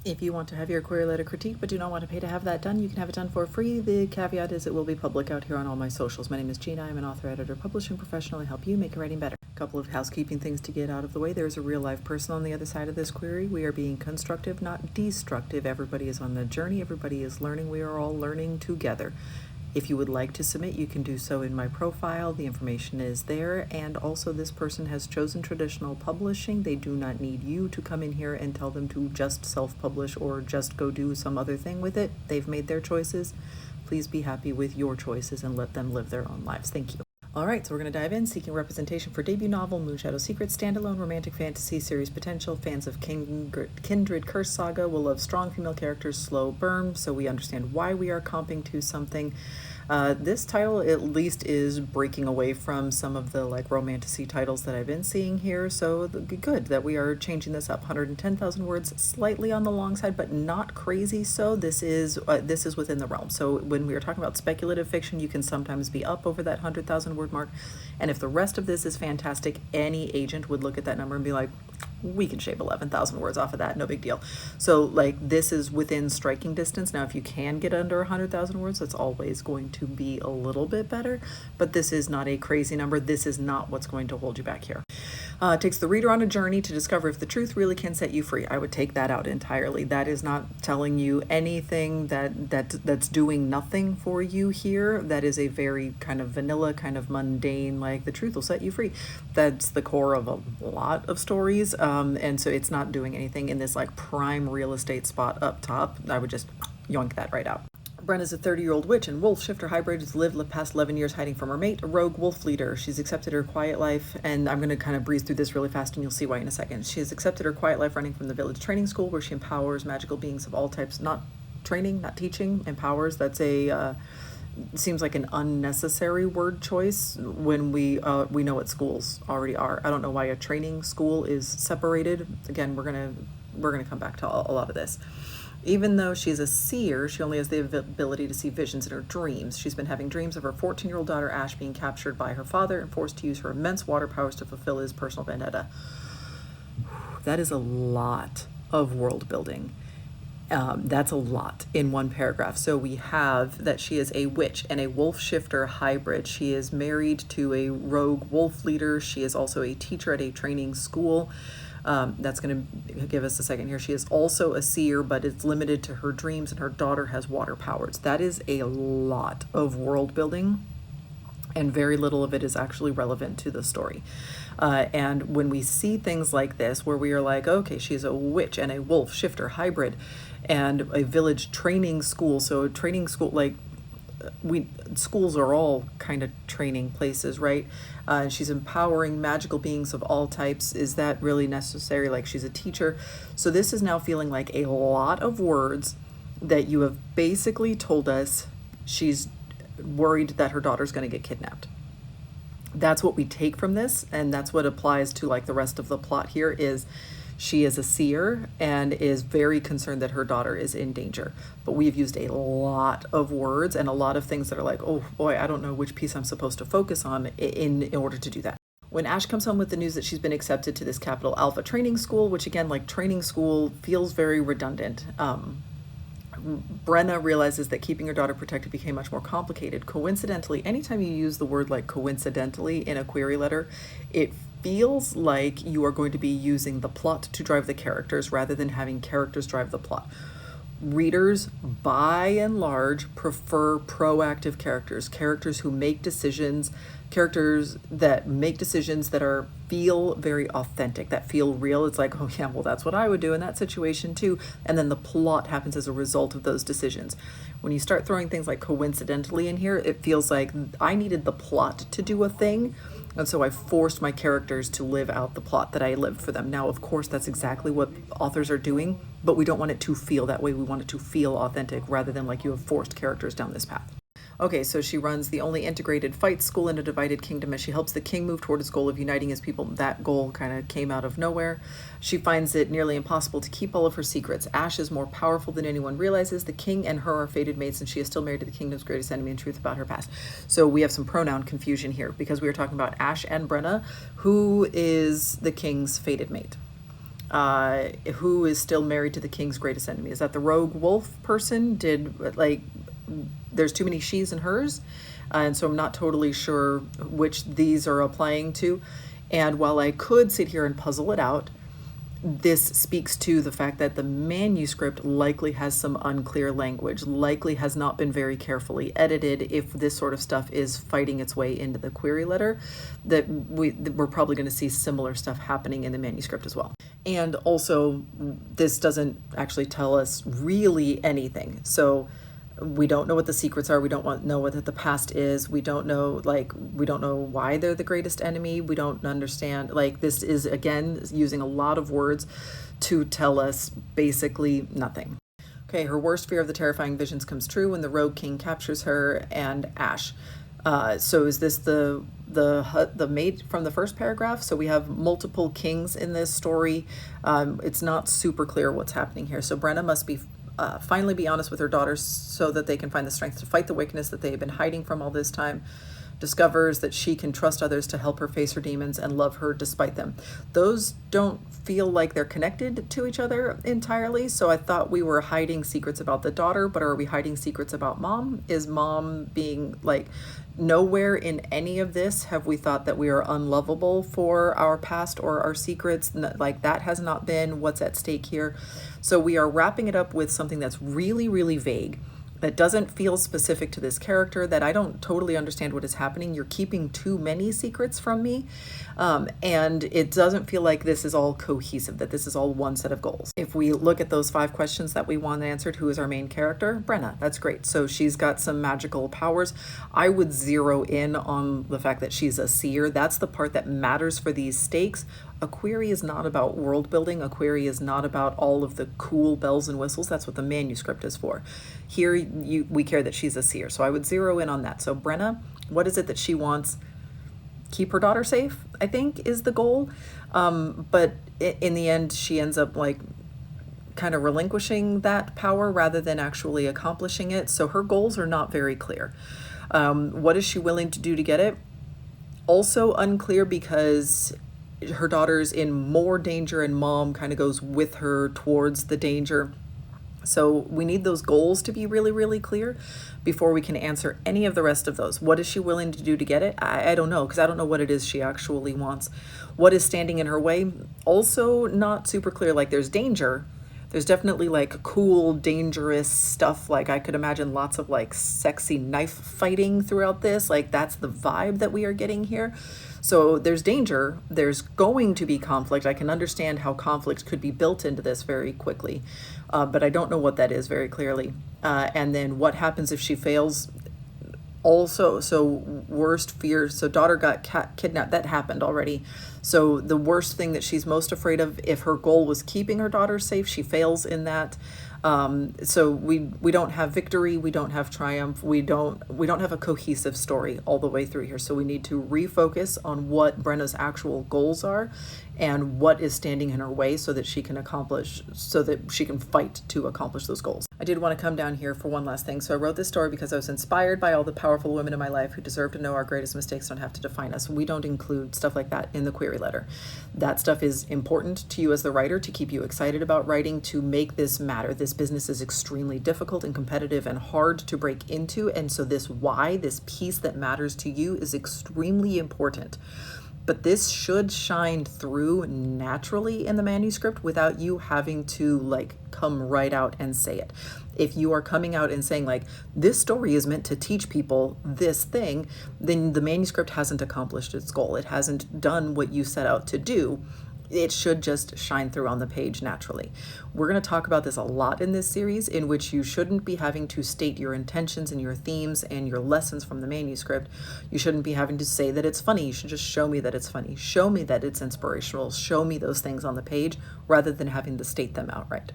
If you want to have your query letter critiqued but do not want to pay to have that done, you can have it done for free. The caveat is it will be public out here on all my socials. My name is Gina. I'm an author, editor, publishing professional. I help you make your writing better. A couple of housekeeping things to get out of the way. There's a real live person on the other side of this query. We are being constructive, not destructive. Everybody is on the journey. Everybody is learning. We are all learning together. If you would like to submit, you can do so in my profile. The information is there. And also, this person has chosen traditional publishing. They do not need you to come in here and tell them to just self-publish or just go do some other thing with it. They've made their choices. Please be happy with your choices and let them live their own lives. Thank you. All right, so we're going to dive in. Seeking representation for debut novel, Moonshadow Secrets, standalone romantic fantasy series potential. Fans of Kindred Curse Saga will love strong female characters, slow burn, so we understand why we are comping to something. This title at least is breaking away from some of the like romantasy titles that I've been seeing here, so good that we are changing this up. 110,000 words, slightly on the long side, but not crazy. So this is within the realm. So when we are talking about speculative fiction, you can sometimes be up over that 100,000 word mark, and if the rest of this is fantastic, any agent would look at that number and be like, we can shave 11,000 words off of that, no big deal. So like this is within striking distance. Now if you can get under 100,000 words, that's always going to be a little bit better, but this is not a crazy number. This is not what's going to hold you back here. It takes the reader on a journey to discover if the truth really can set you free. I would take that out entirely. That is not telling you anything that's doing nothing for you here. That is a very kind of vanilla, kind of mundane, like the truth will set you free. That's the core of a lot of stories. And so it's not doing anything in this like prime real estate spot up top. I would just yoink that right out. Brenna's a 30-year-old witch and wolf shifter hybrid who's lived the past 11 years hiding from her mate, a rogue wolf leader. She's accepted her quiet life, and I'm going to kind of breeze through this really fast and you'll see why in a second. She has accepted her quiet life running from the village training school where she empowers magical beings of all types, not training, not teaching, empowers. That's a seems like an unnecessary word choice when we know what schools already are. I don't know why a training school is separated. Again, we're gonna come back to a lot of this. Even though she's a seer, she only has the ability to see visions in her dreams. She's been having dreams of her 14-year-old daughter Ash being captured by her father and forced to use her immense water powers to fulfill his personal vendetta. That is a lot of world building. That's a lot in one paragraph. So we have that she is a witch and a wolf shifter hybrid. She is married to a rogue wolf leader. She is also a teacher at a training school. That's going to give us a second here. She is also a seer, but it's limited to her dreams, and her daughter has water powers. That is a lot of world building, and very little of it is actually relevant to the story. And when we see things like this, where we are like, okay, she's a witch and a wolf shifter hybrid and a village training school. So a training school, like schools are all kind of training places, right? She's empowering magical beings of all types. Is that really necessary? Like she's a teacher. So this is now feeling like a lot of words that you have basically told us she's worried that her daughter's going to get kidnapped. That's what we take from this, and that's what applies to like the rest of the plot here is she is a seer and is very concerned that her daughter is in danger. But we've used a lot of words and a lot of things that are like, oh boy, I don't know which piece I'm supposed to focus on in order to do that. When Ash comes home with the news that she's been accepted to this Capital Alpha training school, which again, like training school feels very redundant. Brenna realizes that keeping her daughter protected became much more complicated. Coincidentally, anytime you use the word like coincidentally in a query letter, it feels like you are going to be using the plot to drive the characters rather than having characters drive the plot. Readers, by and large, prefer proactive characters who make decisions, characters that make decisions that feel very authentic, that feel real. It's like, oh yeah, well, that's what I would do in that situation too. And then the plot happens as a result of those decisions. When you start throwing things like coincidentally in here, it feels like I needed the plot to do a thing. And so I forced my characters to live out the plot that I lived for them. Now, of course, that's exactly what authors are doing, but we don't want it to feel that way. We want it to feel authentic rather than like you have forced characters down this path. Okay, so she runs the only integrated fight school in a divided kingdom as she helps the king move toward his goal of uniting his people. That goal kind of came out of nowhere. She finds it nearly impossible to keep all of her secrets. Ash is more powerful than anyone realizes. The king and her are fated mates, and she is still married to the kingdom's greatest enemy and truth about her past. So we have some pronoun confusion here because we are talking about Ash and Brenna. Who is the king's fated mate? who is still married to the king's greatest enemy? Is that the rogue wolf person? There's too many she's and hers, and so I'm not totally sure which these are applying to. And while I could sit here and puzzle it out, this speaks to the fact that the manuscript likely has some unclear language, likely has not been very carefully edited if this sort of stuff is fighting its way into the query letter, that we're probably going to see similar stuff happening in the manuscript as well. And also, this doesn't actually tell us really anything. So we don't know what the secrets are. We don't know what the past is. We don't know why they're the greatest enemy. We don't understand, this is, again, using a lot of words to tell us basically nothing. Okay, her worst fear of the terrifying visions comes true when the rogue king captures her and Ash. So is this the mate from the first paragraph? So we have multiple kings in this story. It's not super clear what's happening here. So Brenna must be finally be honest with her daughters so that they can find the strength to fight the wickedness that they have been hiding from all this time. Discovers that she can trust others to help her face her demons and love her despite them. Those don't feel like they're connected to each other entirely. So I thought we were hiding secrets about the daughter, but are we hiding secrets about mom? Is mom being nowhere in any of this have we thought that we are unlovable for our past or our secrets? That has not been what's at stake here. So we are wrapping it up with something that's really, really vague, that doesn't feel specific to this character, that I don't totally understand what is happening. You're keeping too many secrets from me. And it doesn't feel like this is all cohesive, that this is all one set of goals. If we look at those 5 questions that we want answered, who is our main character? Brenna. That's great. So she's got some magical powers. I would zero in on the fact that she's a seer. That's the part that matters for these stakes. A query is not about world building. A query is not about all of the cool bells and whistles. That's what the manuscript is for. Here, we care that she's a seer. So I would zero in on that. So Brenna, what is it that she wants? Keep her daughter safe, I think, is the goal. But in the end, she ends up kind of relinquishing that power rather than actually accomplishing it. So her goals are not very clear. What is she willing to do to get it? Also unclear, because her daughter's in more danger and mom kind of goes with her towards the danger. So we need those goals to be really, really clear before we can answer any of the rest of those. What is she willing to do to get it? I don't know, because I don't know what it is she actually wants. What is standing in her way? Also not super clear. There's danger. There's definitely cool, dangerous stuff. I could imagine lots of sexy knife fighting throughout this. That's the vibe that we are getting here. So there's danger. There's going to be conflict. I can understand how conflict could be built into this very quickly, but I don't know what that is very clearly. And then what happens if she fails? Also, so worst fear. So daughter got kidnapped. That happened already. So the worst thing that she's most afraid of, if her goal was keeping her daughter safe, she fails in that. So we don't have victory, we don't have triumph, we don't have a cohesive story all the way through here. So we need to refocus on what Brenna's actual goals are and what is standing in her way so that she can fight to accomplish those goals. I did want to come down here for one last thing. So I wrote this story because I was inspired by all the powerful women in my life who deserve to know our greatest mistakes don't have to define us. We don't include stuff like that in the query letter. That stuff is important to you as the writer, to keep you excited about writing, to make this matter. This business is extremely difficult and competitive and hard to break into. And so this piece that matters to you is extremely important. But this should shine through naturally in the manuscript without you having to come right out and say it. If you are coming out and saying this story is meant to teach people this thing, then the manuscript hasn't accomplished its goal. It hasn't done what you set out to do. It should just shine through on the page naturally. We're going to talk about this a lot in this series, in which you shouldn't be having to state your intentions and your themes and your lessons from the manuscript. You shouldn't be having to say that it's funny. You should just show me that it's funny. Show me that it's inspirational. Show me those things on the page rather than having to state them outright.